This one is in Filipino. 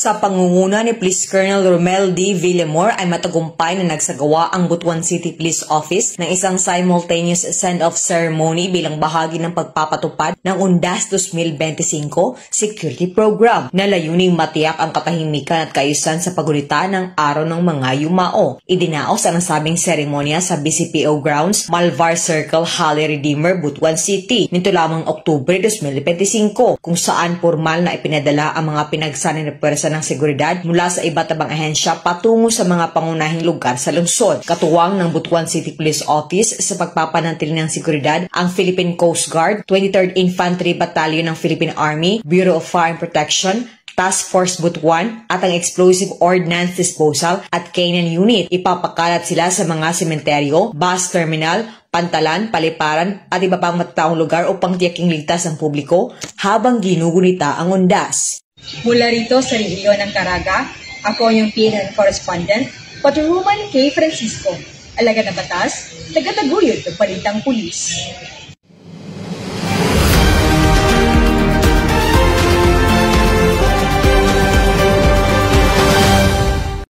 Sa pangunguna ni Police Colonel Romel D. Villamor ay matagumpay na nagsagawa ang Butuan City Police Office ng isang simultaneous send-off ceremony bilang bahagi ng pagpapatupad ng UNDAS 2025 Security Program na layuning matiyak ang katahimikan at kaayusan sa paggunita ng Araw ng Mga Yumao. Idinaos ang nasabing seremonya sa BCPO Grounds, Malvar Circle, Holy Redeemer, Butuan City nito lamang Oktubre 2025 kung saan formal na ipinadala ang mga pinagsanay na ng seguridad mula sa iba't ibang ahensya patungo sa mga pangunahing lugar sa lungsod. Katuwang ng Butuan City Police Office sa pagpapanatili ng seguridad ang Philippine Coast Guard, 23rd Infantry Battalion ng Philippine Army, Bureau of Fire and Protection, Task Force Butuan at ang Explosive Ordnance Disposal at Canine Unit. Ipapakalat sila sa mga sementeryo, bus terminal, pantalan, paliparan at iba pang matataong lugar upang tiyaking ligtas ang publiko habang ginugunita ang UNDAS. Mula rito sa Rio ng Caraga, ako yung PNN correspondent, Patrolwoman K. Francisco, alagad na batas, taga-taguyod ng Balitang Pulis.